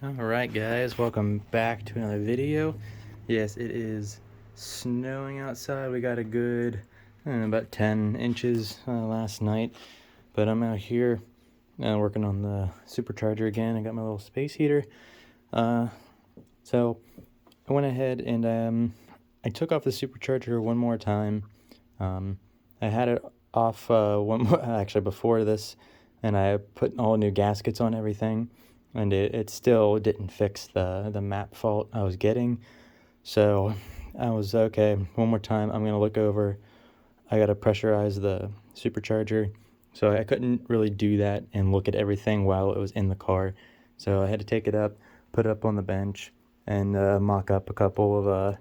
Alright guys, welcome back to another video. Yes, it is snowing outside. We got a good about 10 inches last night, but I'm out here working on the supercharger again. I got my little space heater. So I went ahead and I took off the supercharger one more time. I had it off one more, actually before this, and I put all new gaskets on everything, and it still didn't fix the map fault I was getting. So I was okay, one more time I'm gonna look over. I gotta pressurize the supercharger, so I couldn't really do that and look at everything while it was in the car. So I had to take it up, put it up on the bench, and mock up a couple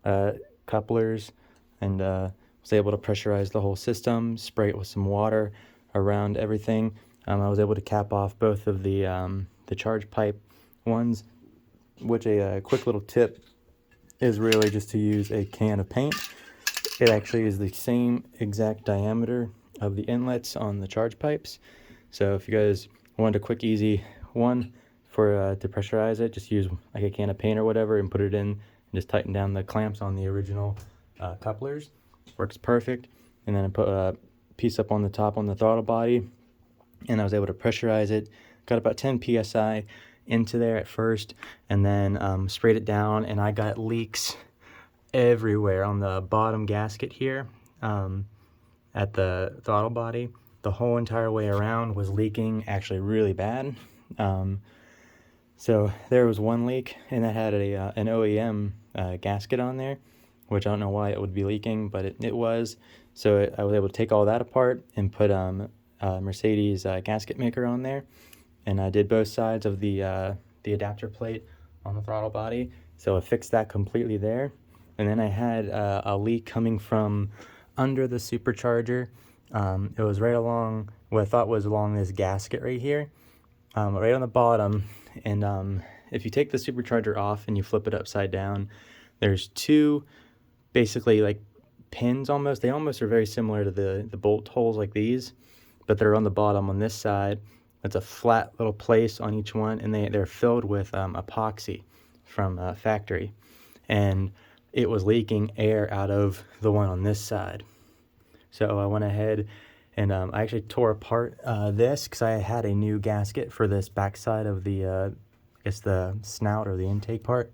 of couplers, and was able to pressurize the whole system, spray it with some water around everything. I was able to cap off both of the charge pipe ones, which a quick little tip is really just to use a can of paint. It actually is the same exact diameter of the inlets on the charge pipes. So if you guys want a quick, easy one for to pressurize it, just use like a can of paint or whatever and put it in and just tighten down the clamps on the original couplers. Works perfect. And then I put a piece up on the top on the throttle body, and I was able to pressurize it. Got about 10 psi into there at first, and then sprayed it down, and I got leaks everywhere on the bottom gasket here at the throttle body. The whole entire way around was leaking, actually really bad. So there was one leak, and that had an OEM gasket on there, which I don't know why it would be leaking, but it was. So I was able to take all that apart and put Mercedes gasket maker on there, and I did both sides of the adapter plate on the throttle body, so I fixed that completely there. And then I had a leak coming from under the supercharger. It was right along what I thought was along this gasket right here, right on the bottom. And if you take the supercharger off and you flip it upside down, there's two basically like pins almost. They almost are very similar to the bolt holes like these, but they're on the bottom on this side. It's a flat little place on each one, and they're filled with epoxy from factory, and it was leaking air out of the one on this side. So I went ahead and I actually tore apart this because I had a new gasket for this backside of the I guess the snout or the intake part.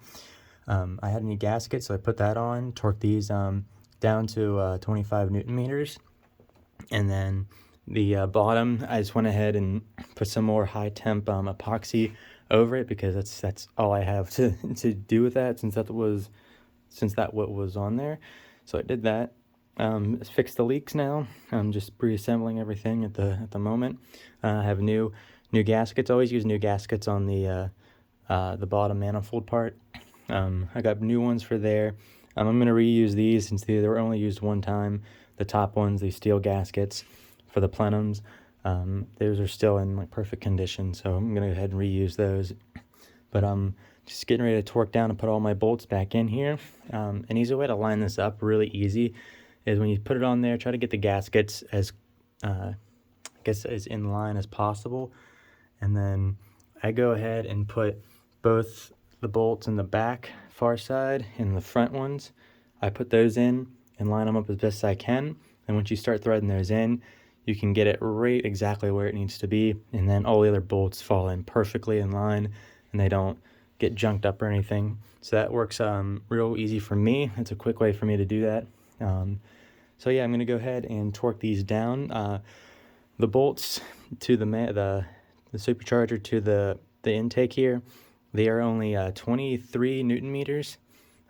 I had a new gasket, so I put that on, torqued these down to 25 Newton meters, and then the bottom, I just went ahead and put some more high temp epoxy over it, because that's all I have to do with that, since that what was on there. So I did that. Fixed the leaks now. I'm just reassembling everything at the moment. I have new gaskets. Always use new gaskets on the bottom manifold part. I got new ones for there. I'm going to reuse these since they were only used one time. The top ones, these steel gaskets for the plenums, those are still in like perfect condition, so I'm going to go ahead and reuse those. But just getting ready to torque down and put all my bolts back in here. An easy way to line this up, really easy, is when you put it on there, try to get the gaskets as I guess as in line as possible, and then I go ahead and put both the bolts in the back far side and the front ones. I put those in and line them up as best I can, and once you start threading those in, you can get it right exactly where it needs to be, and then all the other bolts fall in perfectly in line and they don't get junked up or anything. So that works real easy for me. It's a quick way for me to do that. So yeah, I'm going to go ahead and torque these down. The bolts to the supercharger to the intake here, they are only 23 Newton meters.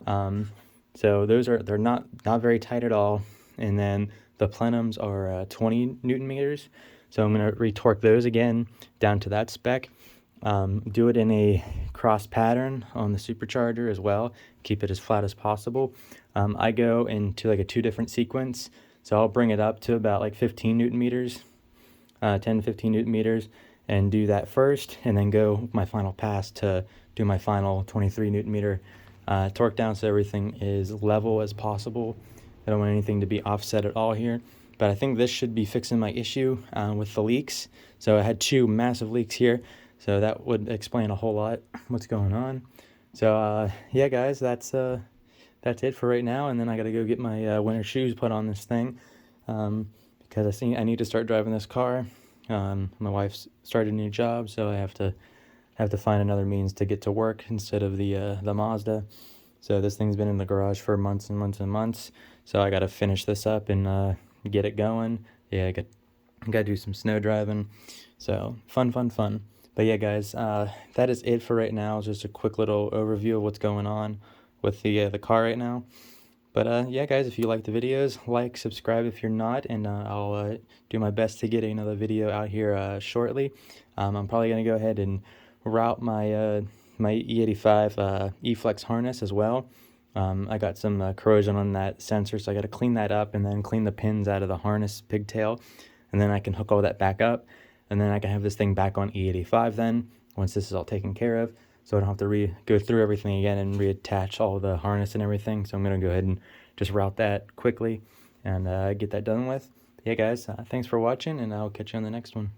So they're not very tight at all. And then the plenums are 20 Newton meters. So I'm going to retorque those again down to that spec. Do it in a cross pattern on the supercharger as well. Keep it as flat as possible. I go into like a 2 different sequence. So I'll bring it up to about like 15 Newton meters, 10 to 15 Newton meters, and do that first, and then go my final pass to do my final 23 Newton meter torque down, so everything is level as possible. I don't want anything to be offset at all here, but I think this should be fixing my issue with the leaks. So I had 2 massive leaks here. So that would explain a whole lot what's going on. So yeah, guys, that's it for right now. And then I got to go get my winter shoes put on this thing, because I need to start driving this car. My wife's started a new job, so I have to find another means to get to work instead of the Mazda. So this thing's been in the garage for months and months and months. So I got to finish this up and get it going. Yeah, I got to do some snow driving. So fun. But yeah, guys, that is it for right now. Just a quick little overview of what's going on with the car right now. But yeah, guys, if you like the videos, like, subscribe if you're not, and I'll do my best to get another video out here shortly. I'm probably going to go ahead and route my my e55 e-flex harness as well. I got some corrosion on that sensor, so I got to clean that up and then clean the pins out of the harness pigtail, and then I can hook all that back up, and then I can have this thing back on e85 then, once this is all taken care of, so I don't have to go through everything again and reattach all the harness and everything. So I'm going to go ahead and just route that quickly and get that done with. Yeah, guys, thanks for watching, and I'll catch you on the next one.